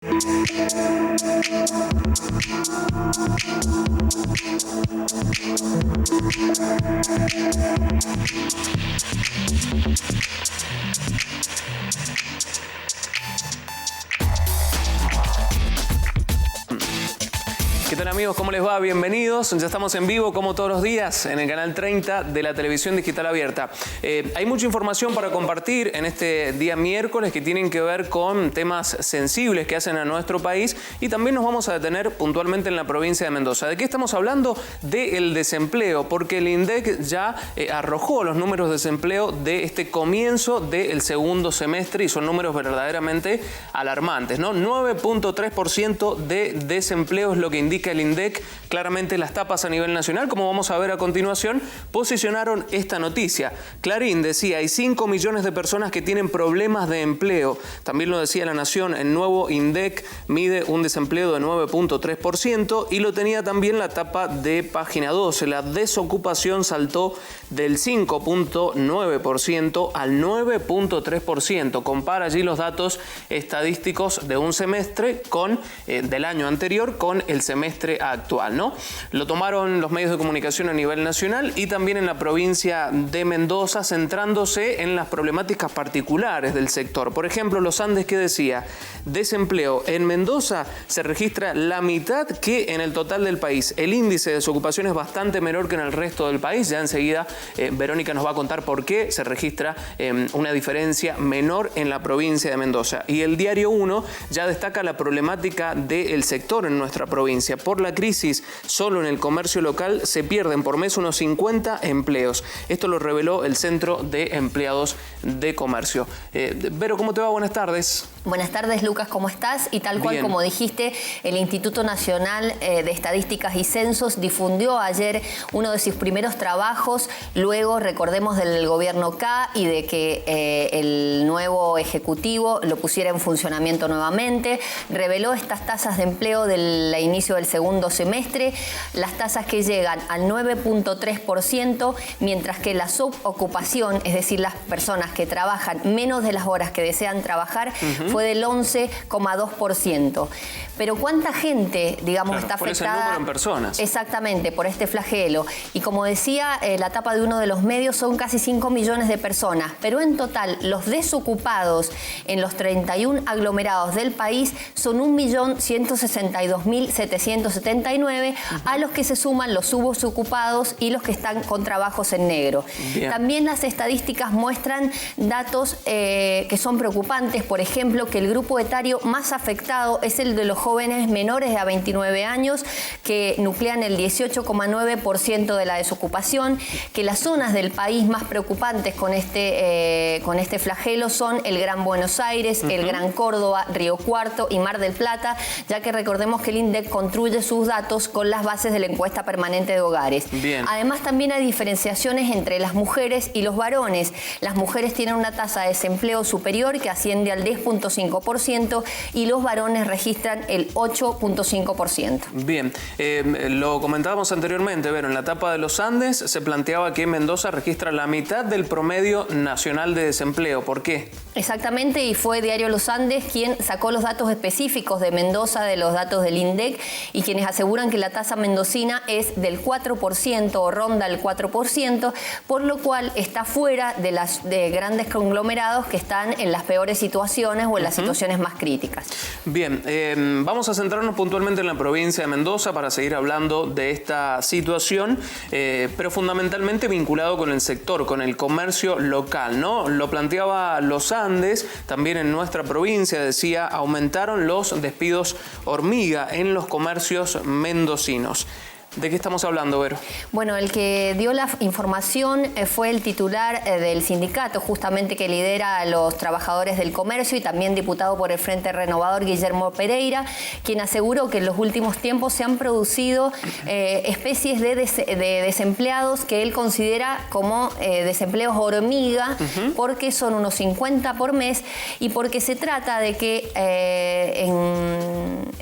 ¿Qué tal, amigos? ¿Cómo les va? Bienvenidos. Ya estamos en vivo, como todos los días, en el canal 30 de la televisión digital abierta. Hay mucha información para compartir en este día miércoles que tienen que ver con temas sensibles que hacen a nuestro país, y también nos vamos a detener puntualmente en la provincia de Mendoza. ¿De qué estamos hablando? Del desempleo, porque el INDEC ya arrojó los números de desempleo de este comienzo del segundo semestre, y son números verdaderamente alarmantes, ¿no? 9.3% de desempleo es lo que indica el INDEC. Claramente las tapas a nivel nacional, como vamos a ver a continuación, posicionaron esta noticia. Clarín decía, hay 5 millones de personas que tienen problemas de empleo. También lo decía La Nación, el nuevo INDEC mide un desempleo de 9.3%, y lo tenía también la tapa de Página 12. La desocupación saltó del 5.9% al 9.3%. Compara allí los datos estadísticos de un semestre con del año anterior con el semestre actual, ¿no? Lo tomaron los medios de comunicación a nivel nacional y también en la provincia de Mendoza, centrándose en las problemáticas particulares del sector. Por ejemplo, Los Andes, ¿qué decía? Desempleo. En Mendoza se registra la mitad que en el total del país. El índice de desocupación es bastante menor que en el resto del país. Ya enseguida Verónica nos va a contar por qué se registra una diferencia menor en la provincia de Mendoza. Y el Diario 1 ya destaca la problemática del sector en nuestra provincia. Por la crisis, solo en el comercio local se pierden por mes unos 50 empleos. Esto lo reveló el Centro de Empleados de Comercio. Vero, ¿cómo te va? Buenas tardes. Buenas tardes, Lucas, ¿cómo estás? Y tal cual como dijiste, el Instituto Nacional de Estadísticas y Censos difundió ayer uno de sus primeros trabajos, luego, recordemos, del gobierno K y de que el nuevo Ejecutivo lo pusiera en funcionamiento nuevamente. Reveló estas tasas de empleo del inicio del segundo semestre, las tasas que llegan al 9.3%, mientras que la subocupación, es decir, las personas que trabajan menos de las horas que desean trabajar, fue del 11,2%. Pero ¿cuánta gente, digamos, está afectada? ¿Cuál es el número en personas? Exactamente, por este flagelo. Y como decía la tapa de uno de los medios, son casi 5 millones de personas. Pero en total, los desocupados en los 31 aglomerados del país son 1.162.779, a los que se suman los subocupados y los que están con trabajos en negro. Bien. También las estadísticas muestran datos que son preocupantes. Por ejemplo, que el grupo etario más afectado es el de los jóvenes menores de a 29 años, que nuclean el 18,9% de la desocupación, que las zonas del país más preocupantes con este flagelo son el Gran Buenos Aires, el Gran Córdoba, Río Cuarto y Mar del Plata, ya que recordemos que el INDEC construye sus datos con las bases de la encuesta permanente de hogares. Bien. Además, también hay diferenciaciones entre las mujeres y los varones. Las mujeres tienen una tasa de desempleo superior que asciende al 10.5% y los varones registran el 8.5%. Bien, lo comentábamos anteriormente, pero en la tapa de Los Andes se planteaba que Mendoza registra la mitad del promedio nacional de desempleo. ¿Por qué? Exactamente, y fue Diario Los Andes quien sacó los datos específicos de Mendoza de los datos del INDEC, y quienes aseguran que la tasa mendocina es del 4% o ronda el 4%, por lo cual está fuera de grandes conglomerados que están en las peores situaciones o en las situaciones más críticas. Bien, vamos a centrarnos puntualmente en la provincia de Mendoza para seguir hablando de esta situación, pero fundamentalmente vinculado con el sector, con el comercio local, ¿no? Lo planteaba Los Andes, también en nuestra provincia, decía, aumentaron los despidos hormiga en los comercios mendocinos. ¿De qué estamos hablando, Vero? Bueno, el que dio la información fue el titular del sindicato, justamente que lidera a los trabajadores del comercio y también diputado por el Frente Renovador, Guillermo Pereira, quien aseguró que en los últimos tiempos se han producido especies de desempleados que él considera como desempleos hormiga, porque son unos 50 por mes y porque se trata de que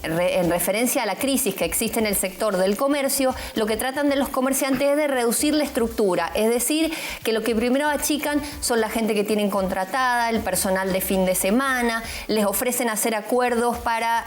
en en referencia a la crisis que existe en el sector del comercio, lo que tratan de los comerciantes es de reducir la estructura, es decir, que lo que primero achican son la gente que tienen contratada, el personal de fin de semana, les ofrecen hacer acuerdos para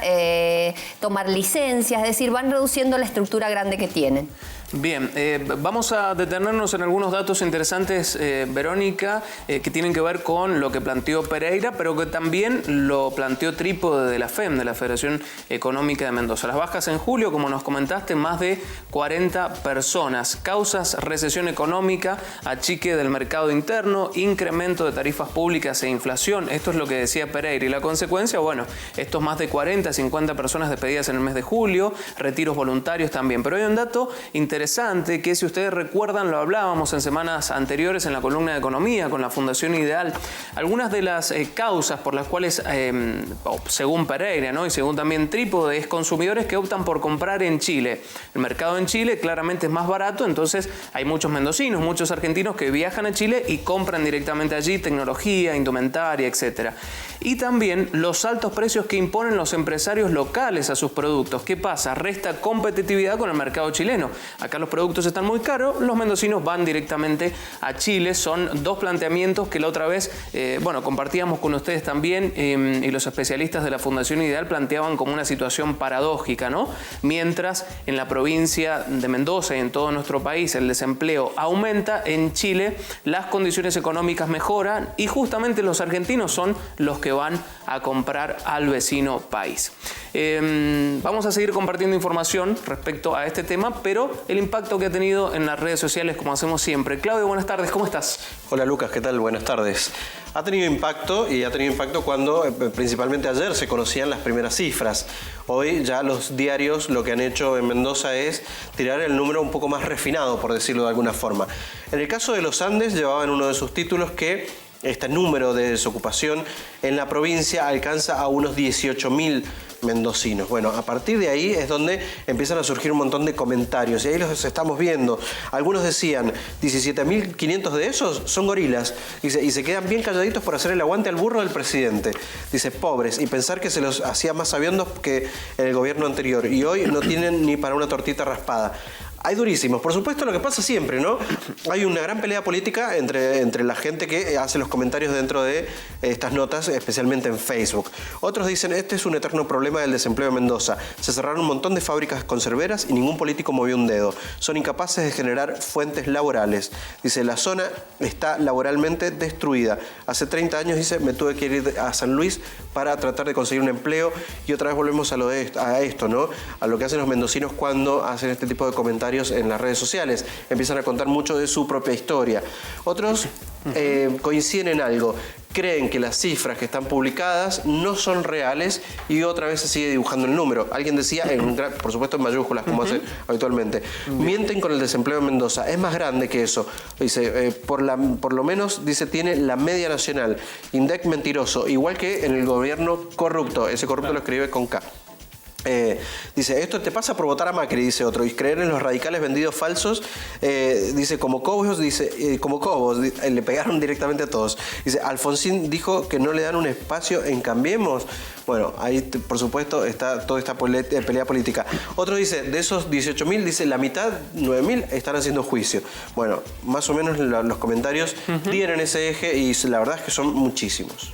tomar licencias, es decir, van reduciendo la estructura grande que tienen. Bien, vamos a detenernos en algunos datos interesantes, Verónica, que tienen que ver con lo que planteó Pereira, pero que también lo planteó Trípode de la FEM, de la Federación Económica de Mendoza. Las bajas en julio, como nos comentaste, más de 40 personas. Causas: recesión económica, achique del mercado interno, incremento de tarifas públicas e inflación. Esto es lo que decía Pereira. Y la consecuencia, bueno, estos más de 40, 50 personas despedidas en el mes de julio, retiros voluntarios también. Pero hay un dato interesante que, si ustedes recuerdan, lo hablábamos en semanas anteriores en la columna de Economía con la Fundación Ideal. Algunas de las causas por las cuales, según Pereira, ¿no?, y según también Trípode, es consumidores que optan por comprar en Chile. El mercado en Chile claramente es más barato, entonces hay muchos mendocinos, muchos argentinos que viajan a Chile y compran directamente allí tecnología, indumentaria, etc. Y también los altos precios que imponen los empresarios locales a sus productos. ¿Qué pasa? Resta competitividad con el mercado chileno. Acá los productos están muy caros, los mendocinos van directamente a Chile. Son dos planteamientos que la otra vez, compartíamos con ustedes también, y los especialistas de la Fundación Ideal planteaban como una situación paradójica, ¿no? Mientras en la provincia de Mendoza y en todo nuestro país el desempleo aumenta, en Chile las condiciones económicas mejoran y justamente los argentinos son los que van a comprar al vecino país. Vamos a seguir compartiendo información respecto a este tema, pero el impacto que ha tenido en las redes sociales, como hacemos siempre. Claudio, buenas tardes, ¿cómo estás? Hola Lucas, ¿qué tal? Buenas tardes. Ha tenido impacto cuando, principalmente ayer, se conocían las primeras cifras. Hoy ya los diarios lo que han hecho en Mendoza es tirar el número un poco más refinado, por decirlo de alguna forma. En el caso de los Andes, llevaban uno de sus títulos que este número de desocupación en la provincia alcanza a unos 18.000 mendocinos. Bueno, a partir de ahí es donde empiezan a surgir un montón de comentarios y ahí los estamos viendo. Algunos decían, 17.500 de esos son gorilas, y se quedan bien calladitos por hacer el aguante al burro del presidente. Dice, pobres, y pensar que se los hacía más sabiondos que en el gobierno anterior y hoy no tienen ni para una tortita raspada. Hay durísimos. Por supuesto, lo que pasa siempre, ¿no? Hay una gran pelea política entre la gente que hace los comentarios dentro de estas notas, especialmente en Facebook. Otros dicen, este es un eterno problema del desempleo en Mendoza. Se cerraron un montón de fábricas conserveras y ningún político movió un dedo. Son incapaces de generar fuentes laborales. Dice, la zona está laboralmente destruida. Hace 30 años, dice, me tuve que ir a San Luis para tratar de conseguir un empleo. Y otra vez volvemos a esto, ¿no? A lo que hacen los mendocinos cuando hacen este tipo de comentarios en las redes sociales. Empiezan a contar mucho de su propia historia. Otros coinciden en algo. Creen que las cifras que están publicadas no son reales y otra vez se sigue dibujando el número. Alguien decía, por supuesto en mayúsculas, como hace habitualmente. Mienten con el desempleo en Mendoza. Es más grande que eso. Dice, por lo menos, dice, tiene la media nacional. INDEC mentiroso. Igual que en el gobierno corrupto. Ese corrupto lo escribe con K. Dice, esto te pasa por votar a Macri, dice otro, y creer en los radicales vendidos falsos, dice, como Cobos, le pegaron directamente a todos. Dice, Alfonsín dijo que no le dan un espacio en Cambiemos. Bueno, ahí por supuesto está toda esta pelea política. Otro dice, de esos 18.000, dice, la mitad, 9.000, están haciendo juicio. Bueno, más o menos los comentarios tienen ese eje y la verdad es que son muchísimos.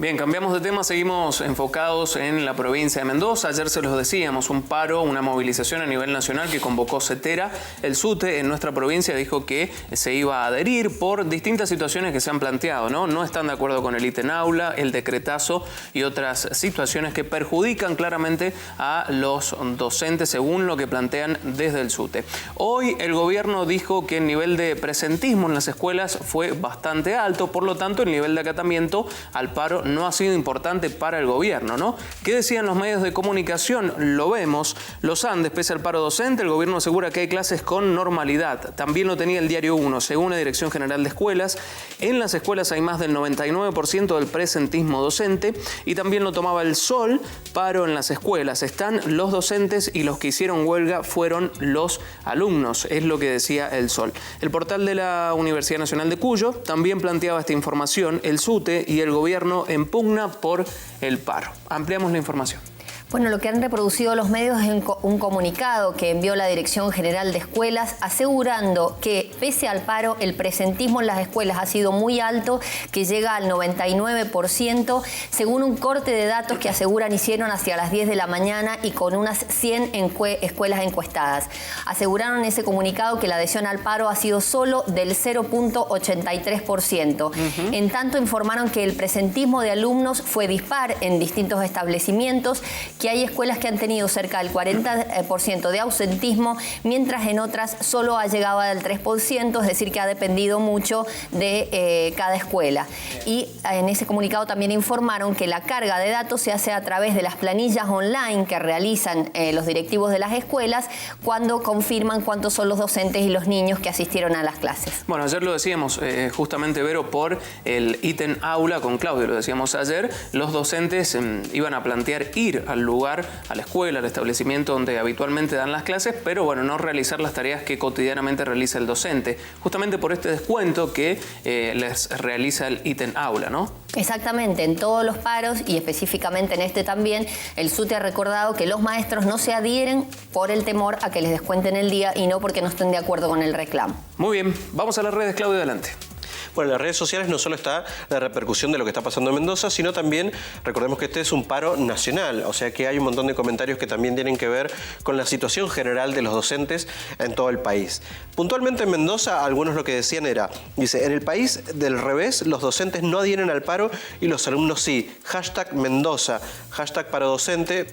Bien, cambiamos de tema, seguimos enfocados en la provincia de Mendoza. Ayer se los decíamos, un paro, una movilización a nivel nacional que convocó CETERA. El SUTE en nuestra provincia dijo que se iba a adherir por distintas situaciones que se han planteado, ¿no? No están de acuerdo con el ítem aula, el decretazo y otras situaciones que perjudican claramente a los docentes según lo que plantean desde el SUTE. Hoy el gobierno dijo que el nivel de presentismo en las escuelas fue bastante alto, por lo tanto el nivel de acatamiento al paro no ha sido importante para el gobierno, ¿no? ¿Qué decían los medios de comunicación? Lo vemos. Los Andes, pese al paro docente, el gobierno asegura que hay clases con normalidad. También lo tenía el Diario 1, según la Dirección General de Escuelas. En las escuelas hay más del 99% del presentismo docente y también lo tomaba El Sol, paro en las escuelas. Están los docentes y los que hicieron huelga fueron los alumnos, es lo que decía El Sol. El portal de la Universidad Nacional de Cuyo también planteaba esta información. El SUTE y el gobierno en pugna por el paro. Ampliamos la información. Bueno, lo que han reproducido los medios es un comunicado que envió la Dirección General de Escuelas asegurando que, pese al paro, el presentismo en las escuelas ha sido muy alto, que llega al 99%, según un corte de datos que aseguran hicieron hacia las 10 de la mañana y con unas 100 escuelas encuestadas. Aseguraron en ese comunicado que la adhesión al paro ha sido solo del 0.83%. En tanto, informaron que el presentismo de alumnos fue dispar en distintos establecimientos, que hay escuelas que han tenido cerca del 40% de ausentismo, mientras en otras solo ha llegado al 3%, es decir, que ha dependido mucho de cada escuela. Y en ese comunicado también informaron que la carga de datos se hace a través de las planillas online que realizan los directivos de las escuelas cuando confirman cuántos son los docentes y los niños que asistieron a las clases. Bueno, ayer lo decíamos, justamente, Vero, por el ítem aula con Claudio, lo decíamos ayer, los docentes iban a plantear ir al lugar, a la escuela, al establecimiento donde habitualmente dan las clases, pero bueno, no realizar las tareas que cotidianamente realiza el docente, justamente por este descuento que les realiza el ítem aula, ¿no? Exactamente, en todos los paros y específicamente en este también, el SUTE ha recordado que los maestros no se adhieren por el temor a que les descuenten el día y no porque no estén de acuerdo con el reclamo. Muy bien, vamos a las redes, Claudio, adelante. Bueno, en las redes sociales no solo está la repercusión de lo que está pasando en Mendoza, sino también, recordemos que este es un paro nacional, o sea que hay un montón de comentarios que también tienen que ver con la situación general de los docentes en todo el país. Puntualmente en Mendoza, algunos lo que decían era, dice, en el país del revés, los docentes no adhieren al paro y los alumnos sí. Hashtag Mendoza, hashtag paro docente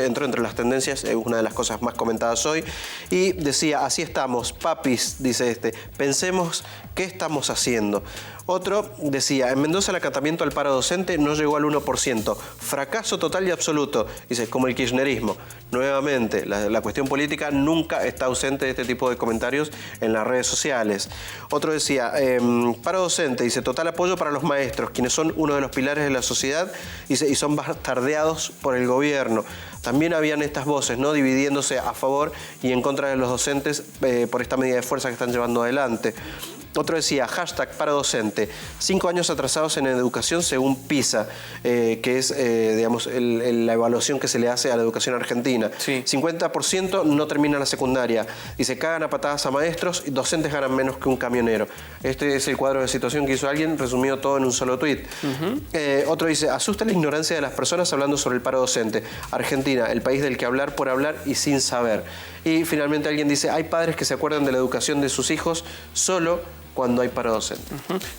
entró entre las tendencias, es una de las cosas más comentadas hoy, y decía, así estamos, papis, dice pensemos qué estamos haciendo. Otro decía, en Mendoza el acatamiento al paro docente no llegó al 1%. Fracaso total y absoluto. Dice, como el kirchnerismo. Nuevamente, la cuestión política nunca está ausente de este tipo de comentarios en las redes sociales. Otro decía, paro docente, dice, total apoyo para los maestros, quienes son uno de los pilares de la sociedad, dice, y son bastardeados por el gobierno. También habían estas voces, ¿no?, dividiéndose a favor y en contra de los docentes por esta medida de fuerza que están llevando adelante. Otro decía, hashtag paro docente, 5 años atrasados en educación según PISA, que es, digamos, la evaluación que se le hace a la educación argentina. Sí. 50% no termina la secundaria. Dice, cagan a patadas a maestros y docentes ganan menos que un camionero. Este es el cuadro de situación que hizo alguien, resumido todo en un solo tuit. Otro dice, asusta la ignorancia de las personas hablando sobre el paro docente. Argentina, el país del que hablar por hablar y sin saber. Y finalmente alguien dice, hay padres que se acuerdan de la educación de sus hijos solo cuando hay paro docente.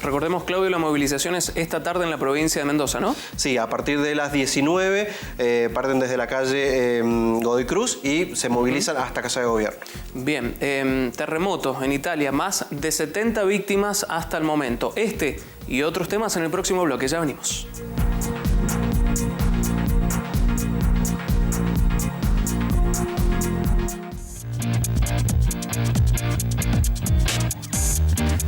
Recordemos, Claudio, la movilización es esta tarde en la provincia de Mendoza, ¿no? Sí, a partir de las 19 parten desde la calle Godoy Cruz y se movilizan hasta Casa de Gobierno. Bien, terremoto en Italia, más de 70 víctimas hasta el momento. Este y otros temas en el próximo bloque, ya venimos.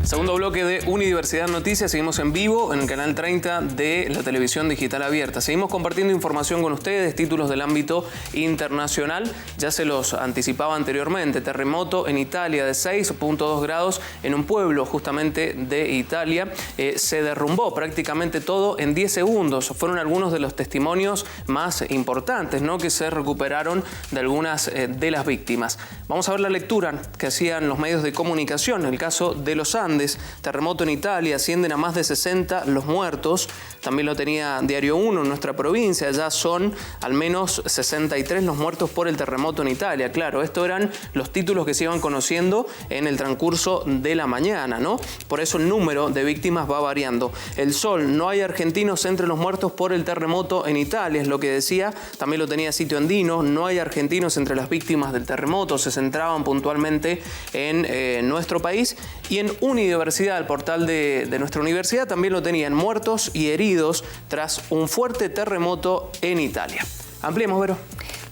Segundo bloque de Unidiversidad Noticias. Seguimos en vivo en el canal 30 de la televisión digital abierta. Seguimos compartiendo información con ustedes, títulos del ámbito internacional. Ya se los anticipaba anteriormente. Terremoto en Italia de 6.2 grados en un pueblo justamente de Italia. Se derrumbó prácticamente todo en 10 segundos. Fueron algunos de los testimonios más importantes, ¿no?, que se recuperaron de algunas de las víctimas. Vamos a ver la lectura que hacían los medios de comunicación. En el caso de los Andes, terremoto en Italia, ascienden a más de 60 los muertos. También lo tenía Diario 1 en nuestra provincia. Ya son al menos 63 los muertos por el terremoto en Italia. Claro, estos eran los títulos que se iban conociendo en el transcurso de la mañana, ¿no? Por eso el número de víctimas va variando. El Sol, no hay argentinos entre los muertos por el terremoto en Italia, es lo que decía. También lo tenía Sitio Andino, no hay argentinos entre las víctimas del terremoto. Se centraban puntualmente en nuestro país. Y en Unidiversidad, el portal de nuestra universidad, también lo tenían, muertos y heridos tras un fuerte terremoto en Italia. Ampliemos, Vero.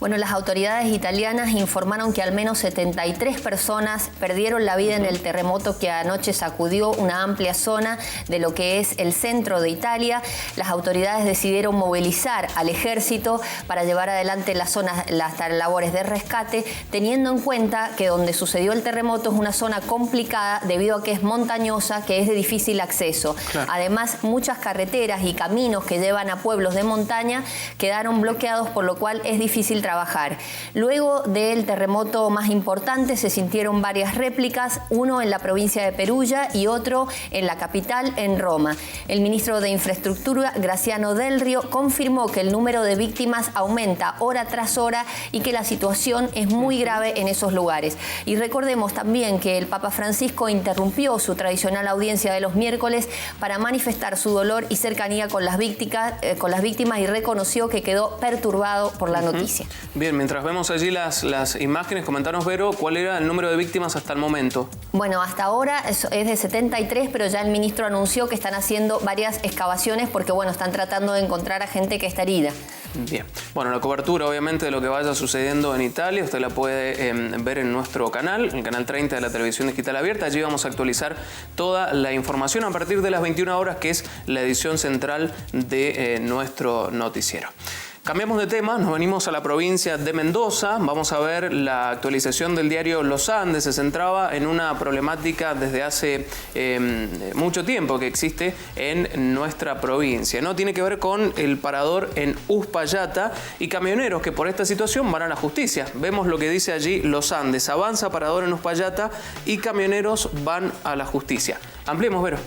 Bueno, las autoridades italianas informaron que al menos 73 personas perdieron la vida en el terremoto que anoche sacudió una amplia zona de lo que es el centro de Italia. Las autoridades decidieron movilizar al ejército para llevar adelante las labores de rescate, teniendo en cuenta que donde sucedió el terremoto es una zona complicada debido a que es montañosa, que es de difícil acceso. Claro. Además, muchas carreteras y caminos que llevan a pueblos de montaña quedaron bloqueados, por lo cual es difícil trabajar. Luego del terremoto más importante se sintieron varias réplicas, uno en la provincia de Perugia y otro en la capital, en Roma. El ministro de Infraestructura, Graziano Del Rio, confirmó que el número de víctimas aumenta hora tras hora y que la situación es muy grave en esos lugares. Y recordemos también que el Papa Francisco interrumpió su tradicional audiencia de los miércoles para manifestar su dolor y cercanía con las víctimas y reconoció que quedó perturbado por la noticia. Bien, mientras vemos allí las imágenes, comentanos, Vero, ¿cuál era el número de víctimas hasta el momento? Bueno, hasta ahora es de 73, pero ya el ministro anunció que están haciendo varias excavaciones porque, bueno, están tratando de encontrar a gente que está herida. Bien. Bueno, la cobertura, obviamente, de lo que vaya sucediendo en Italia, usted la puede ver en nuestro canal, el canal 30 de la Televisión Digital Abierta. Allí vamos a actualizar toda la información a partir de las 21 horas, que es la edición central de nuestro noticiero. Cambiamos de tema, nos venimos a la provincia de Mendoza. Vamos a ver la actualización del diario Los Andes. Se centraba en una problemática desde hace mucho tiempo que existe en nuestra provincia, ¿no? Tiene que ver con el parador en Uspallata y camioneros que por esta situación van a la justicia. Vemos lo que dice allí Los Andes. Avanza parador en Uspallata y camioneros van a la justicia. Ampliemos, Vero.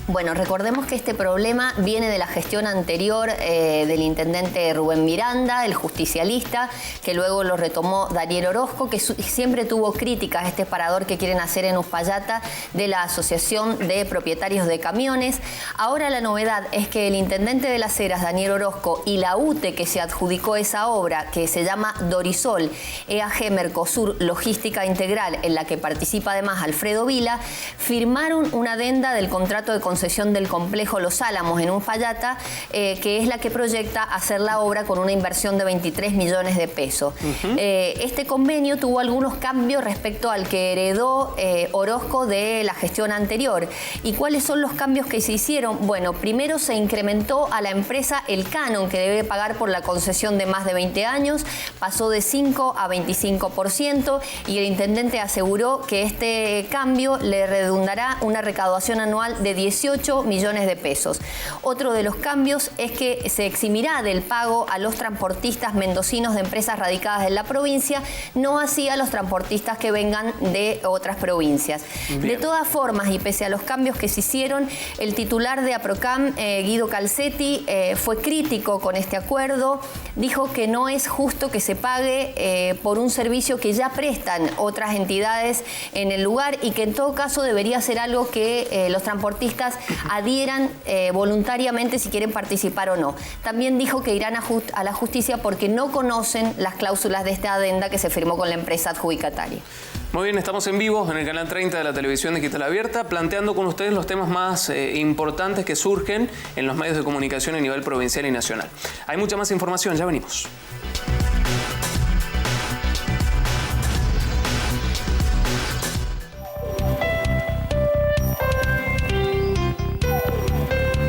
Bueno, recordemos que este problema viene de la gestión anterior del intendente Rubén Miranda, el justicialista, que luego lo retomó Daniel Orozco, que siempre tuvo críticas a este parador que quieren hacer en Uspallata de la Asociación de Propietarios de Camiones. Ahora la novedad es que el intendente de Las Heras, Daniel Orozco, y la UTE que se adjudicó esa obra, que se llama Dorisol, EAG Mercosur Logística Integral, en la que participa además Alfredo Vila, firmaron una adenda del contrato de concesión del complejo Los Álamos en Uspallata, que es la que proyecta hacer la obra con una inversión de 23 millones de pesos. Este convenio tuvo algunos cambios respecto al que heredó Orozco de la gestión anterior. ¿Y cuáles son los cambios que se hicieron? Bueno, primero se incrementó a la empresa el canon que debe pagar por la concesión de más de 20 años, pasó de 5 a 25% y el intendente aseguró que este cambio le redundará una recaudación anual de 18 millones de pesos. Otro de los cambios es que se eximirá del pago a los transportistas mendocinos de empresas radicadas en la provincia, no así a los transportistas que vengan de otras provincias. Bien. De todas formas, y pese a los cambios que se hicieron, el titular de APROCAM, Guido Calcetti, fue crítico con este acuerdo, dijo que no es justo que se pague por un servicio que ya prestan otras entidades en el lugar y que en todo caso debería ser algo que los transportistas adhieran voluntariamente si quieren participar o no. También dijo que irán a la justicia porque no conocen las cláusulas de esta adenda que se firmó con la empresa adjudicataria. Muy bien, estamos en vivo en el canal 30 de la Televisión Digital Abierta, planteando con ustedes los temas más importantes que surgen en los medios de comunicación a nivel provincial y nacional. Hay mucha más información, ya venimos.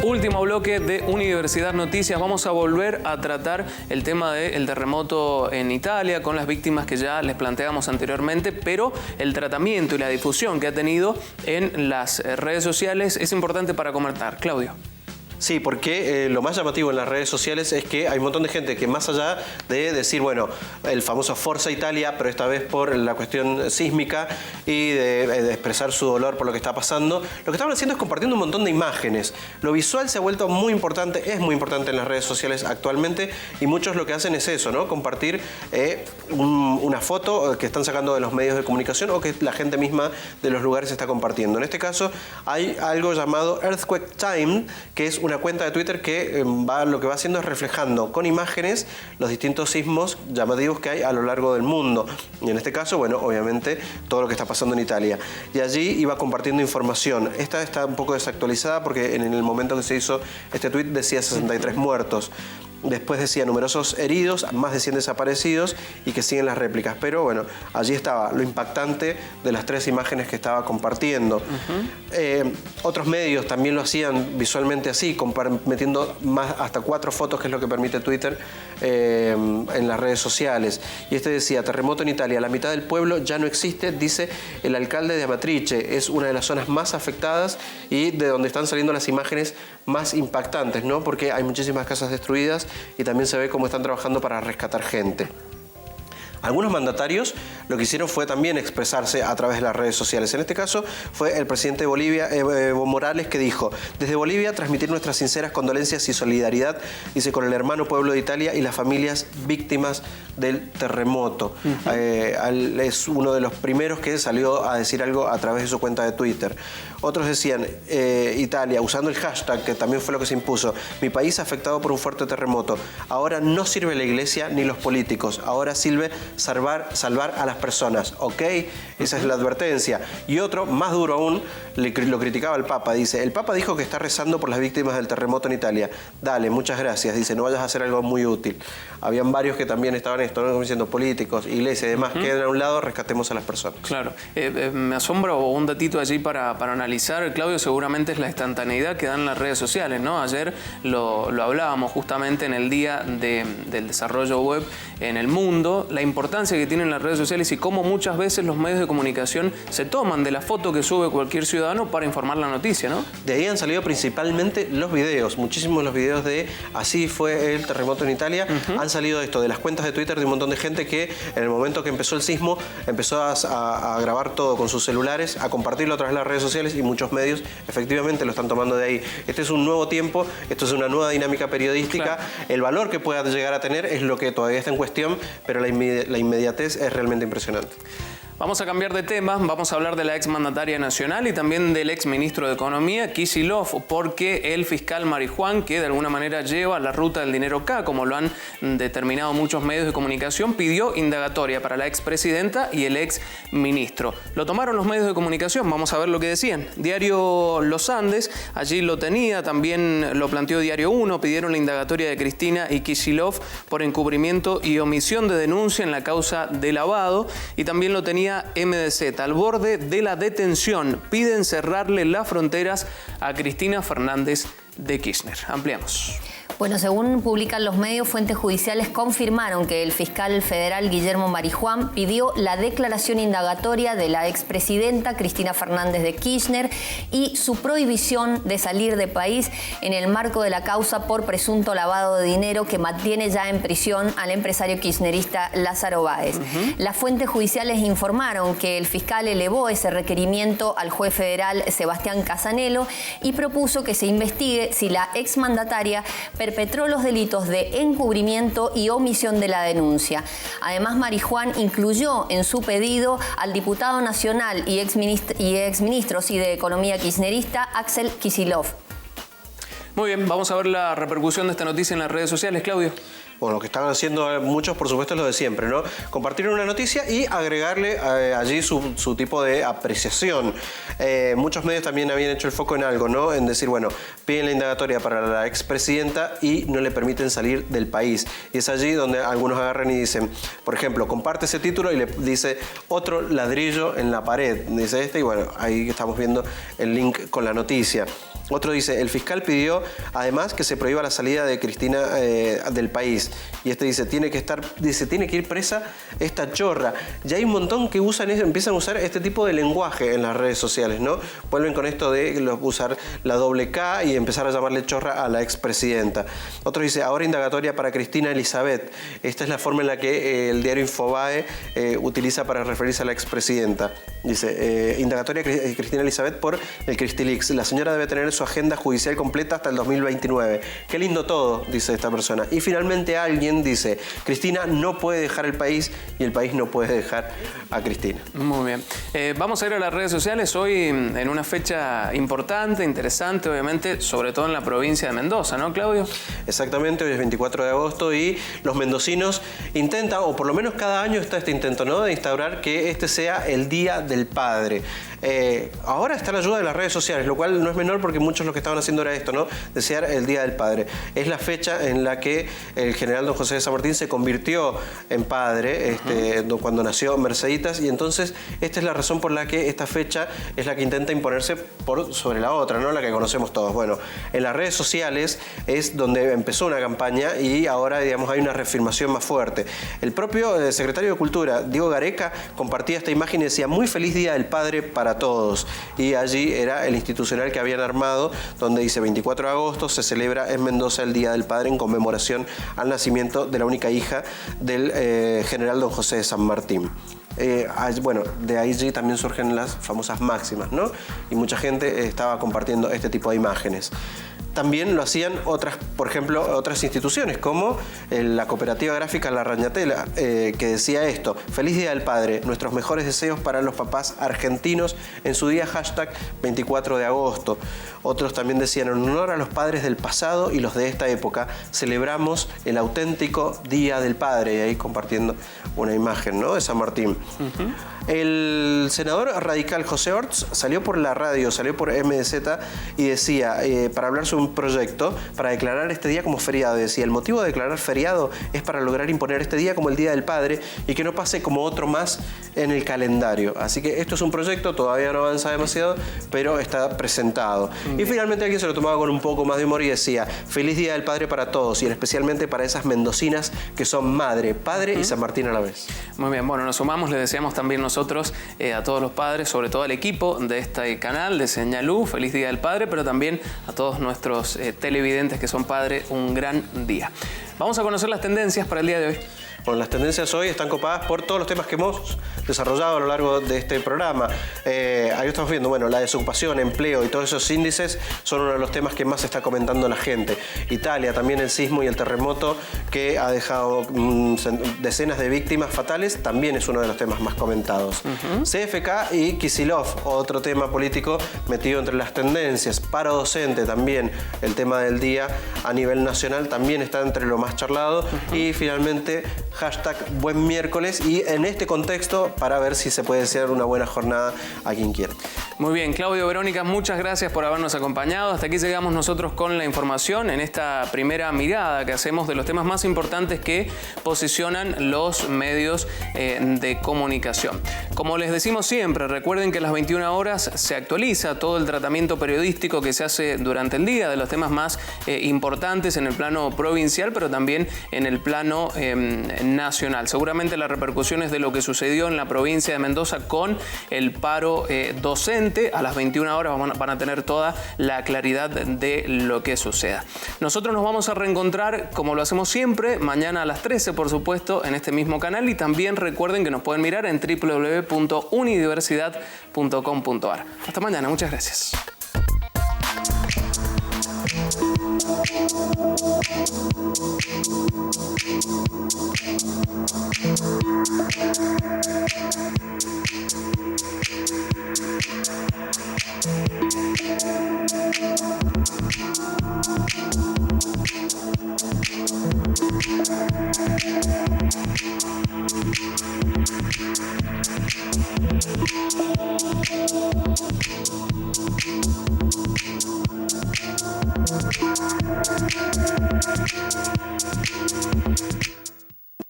Último bloque de Universidad Noticias. Vamos a volver a tratar el tema del terremoto en Italia con las víctimas que ya les planteamos anteriormente, pero el tratamiento y la difusión que ha tenido en las redes sociales es importante para comentar. Claudio. Sí, porque lo más llamativo en las redes sociales es que hay un montón de gente que más allá de decir, bueno, el famoso Forza Italia, pero esta vez por la cuestión sísmica y de expresar su dolor por lo que está pasando, lo que estaban haciendo es compartiendo un montón de imágenes. Lo visual se ha vuelto muy importante, es muy importante en las redes sociales actualmente y muchos lo que hacen es eso, ¿no? Compartir una foto que están sacando de los medios de comunicación o que la gente misma de los lugares está compartiendo. En este caso hay algo llamado Earthquake Time, que es una cuenta de Twitter que lo que va haciendo es reflejando con imágenes los distintos sismos llamativos que hay a lo largo del mundo. Y en este caso, bueno, obviamente todo lo que está pasando en Italia. Y allí iba compartiendo información. Esta está un poco desactualizada porque en el momento que se hizo este tweet decía 63 muertos. Después decía numerosos heridos, más de 100 desaparecidos y que siguen las réplicas. Pero bueno, allí estaba lo impactante de las 3 imágenes que estaba compartiendo. Otros medios también lo hacían visualmente así, metiendo más hasta 4 fotos, que es lo que permite Twitter, en las redes sociales. Y este decía: terremoto en Italia, la mitad del pueblo ya no existe, dice el alcalde de Amatrice. Es una de las zonas más afectadas y de donde están saliendo las imágenes más impactantes, ¿no? Porque hay muchísimas casas destruidas y también se ve cómo están trabajando para rescatar gente. Algunos mandatarios lo que hicieron fue también expresarse a través de las redes sociales. En este caso fue el presidente de Bolivia, Evo Morales, que dijo: desde Bolivia transmitir nuestras sinceras condolencias y solidaridad, dice, con el hermano pueblo de Italia y las familias víctimas del terremoto. Es uno de los primeros que salió a decir algo a través de su cuenta de Twitter. Otros decían, Italia, usando el hashtag, que también fue lo que se impuso: mi país afectado por un fuerte terremoto. Ahora no sirve la iglesia ni los políticos, ahora sirve salvar a las personas, ¿ok? Esa es la advertencia. Y otro, más duro aún, lo criticaba al Papa. Dice: el Papa dijo que está rezando por las víctimas del terremoto en Italia. Dale, muchas gracias. Dice: no vayas a hacer algo muy útil. Habían varios que también estaban esto, ¿no? Diciendo políticos, iglesia y demás, queden a un lado, rescatemos a las personas. Claro. Me asombra, o un datito allí para analizar, Claudio, seguramente es la instantaneidad que dan las redes sociales, ¿no? Ayer lo hablábamos justamente en el Día del Desarrollo Web en el mundo, la importancia que tienen las redes sociales y cómo muchas veces los medios de comunicación se toman de la foto que sube cualquier ciudadano para informar la noticia, ¿no? De ahí han salido principalmente los videos, muchísimos los videos de así fue el terremoto en Italia. Han salido de esto, de las cuentas de Twitter de un montón de gente que en el momento que empezó el sismo empezó a grabar todo con sus celulares, a compartirlo a través de las redes sociales, y muchos medios efectivamente lo están tomando de ahí. Este es un nuevo tiempo, esto es una nueva dinámica periodística. Claro. El valor que pueda llegar a tener es lo que todavía está en cuestión, pero la inmediatez es realmente impresionante. Vamos a cambiar de tema, vamos a hablar de la exmandataria nacional y también del exministro de Economía, Kicillof, porque el fiscal Marijuán, que de alguna manera lleva la ruta del dinero K, como lo han determinado muchos medios de comunicación, pidió indagatoria para la expresidenta y el exministro. Lo tomaron los medios de comunicación, vamos a ver lo que decían. Diario Los Andes, allí lo tenía, también lo planteó Diario 1, pidieron la indagatoria de Cristina y Kicillof por encubrimiento y omisión de denuncia en la causa de lavado, y también lo tenía MDZ, al borde de la detención. Piden cerrarle las fronteras a Cristina Fernández de Kirchner. Ampliamos. Bueno, según publican los medios, fuentes judiciales confirmaron que el fiscal federal Guillermo Marijuán pidió la declaración indagatoria de la expresidenta Cristina Fernández de Kirchner y su prohibición de salir del país en el marco de la causa por presunto lavado de dinero que mantiene ya en prisión al empresario kirchnerista Lázaro Báez. Las fuentes judiciales informaron que el fiscal elevó ese requerimiento al juez federal Sebastián Casanelo y propuso que se investigue si la exmandataria perpetró los delitos de encubrimiento y omisión de la denuncia. Además, Marijuán incluyó en su pedido al diputado nacional y exministro de Economía kirchnerista, Axel Kicillof. Muy bien, vamos a ver la repercusión de esta noticia en las redes sociales, Claudio. Bueno, lo que están haciendo muchos, por supuesto, es lo de siempre, ¿no? Compartir una noticia y agregarle allí su tipo de apreciación. Muchos medios también habían hecho el foco en algo, ¿no? En decir, bueno, piden la indagatoria para la expresidenta y no le permiten salir del país. Y es allí donde algunos agarran y dicen, por ejemplo, comparte ese título y le dice otro ladrillo en la pared, dice este, y bueno, ahí estamos viendo el link con la noticia. Otro dice, el fiscal pidió además que se prohíba la salida de Cristina del país. Y este dice, tiene que ir presa esta chorra. Ya hay un montón que empiezan a usar este tipo de lenguaje en las redes sociales, ¿no? Vuelven con esto de usar la doble K y empezar a llamarle chorra a la expresidenta. Otro dice, ahora indagatoria para Cristina Elizabeth. Esta es la forma en la que el diario Infobae utiliza para referirse a la expresidenta. Dice, indagatoria Cristina Elizabeth por el Cristilix. La señora debe tener su agenda judicial completa hasta el 2029. Qué lindo todo, dice esta persona. Y finalmente alguien dice, Cristina no puede dejar el país y el país no puede dejar a Cristina. Muy bien. Vamos a ir a las redes sociales hoy en una fecha importante, interesante, obviamente, sobre todo en la provincia de Mendoza, ¿no, Claudio? Exactamente, hoy es 24 de agosto y los mendocinos intentan, o por lo menos cada año está este intento, ¿no?, de instaurar que este sea el Día del Padre. Ahora está la ayuda de las redes sociales, lo cual no es menor porque muchos lo que estaban haciendo era esto, ¿no? Desear el Día del Padre. Es la fecha en la que el general don José de San Martín se convirtió en padre cuando nació Merceditas, y entonces esta es la razón por la que esta fecha es la que intenta imponerse sobre la otra, ¿no? La que conocemos todos. Bueno, en las redes sociales es donde empezó una campaña y ahora, digamos, hay una reafirmación más fuerte. El propio secretario de Cultura, Diego Gareca, compartía esta imagen y decía: muy feliz Día del Padre para todos. Y allí era el institucional que habían armado, donde dice: 24 de agosto se celebra en Mendoza el Día del Padre en conmemoración al nacimiento de la única hija del general don José de San Martín. Bueno, de allí también surgen las famosas máximas, ¿no? Y mucha gente estaba compartiendo este tipo de imágenes. También lo hacían otras, por ejemplo, otras instituciones, como la cooperativa gráfica La Rañatela, que decía esto: feliz Día del Padre, nuestros mejores deseos para los papás argentinos en su día #24 de agosto. Otros también decían: en honor a los padres del pasado y los de esta época, celebramos el auténtico Día del Padre. Y ahí compartiendo una imagen, ¿no?, de San Martín. El senador radical José Orts salió por la radio, salió por MDZ y decía, para hablar sobre un proyecto para declarar este día como feriado. Decía: el motivo de declarar feriado es para lograr imponer este día como el Día del Padre y que no pase como otro más en el calendario. Así que esto es un proyecto, todavía no avanza demasiado, pero está presentado. Y finalmente alguien se lo tomaba con un poco más de humor y decía: feliz Día del Padre para todos, y especialmente para esas mendocinas que son madre, padre y San Martín a la vez. Muy bien, bueno, nos sumamos, le deseamos también nosotros a todos los padres, sobre todo al equipo de este canal de Señalú, feliz Día del Padre, pero también a todos nuestros televidentes que son padres, un gran día. Vamos a conocer las tendencias para el día de hoy. Bueno, las tendencias hoy están copadas por todos los temas que hemos desarrollado a lo largo de este programa. Ahí estamos viendo, bueno, la desocupación, empleo y todos esos índices son uno de los temas que más está comentando la gente. Italia, también el sismo y el terremoto que ha dejado decenas de víctimas fatales, también es uno de los temas más comentados. CFK y Kicillof, otro tema político metido entre las tendencias. Paro docente, también el tema del día a nivel nacional, también está entre lo más charlado. Y finalmente, #buen miércoles, y en este contexto para ver si se puede hacer una buena jornada a quien quiera. Muy bien, Claudio, Verónica, muchas gracias por habernos acompañado. Hasta aquí llegamos nosotros con la información en esta primera mirada que hacemos de los temas más importantes que posicionan los medios de comunicación. Como les decimos siempre, recuerden que a las 21 horas se actualiza todo el tratamiento periodístico que se hace durante el día de los temas más importantes en el plano provincial, pero también en el plano nacional. Seguramente las repercusiones de lo que sucedió en la provincia de Mendoza con el paro docente, a las 21 horas van a tener toda la claridad de lo que suceda. Nosotros nos vamos a reencontrar, como lo hacemos siempre, mañana a las 13, por supuesto, en este mismo canal, y también recuerden que nos pueden mirar en www.unidiversidad.com.ar. Hasta mañana, muchas gracias.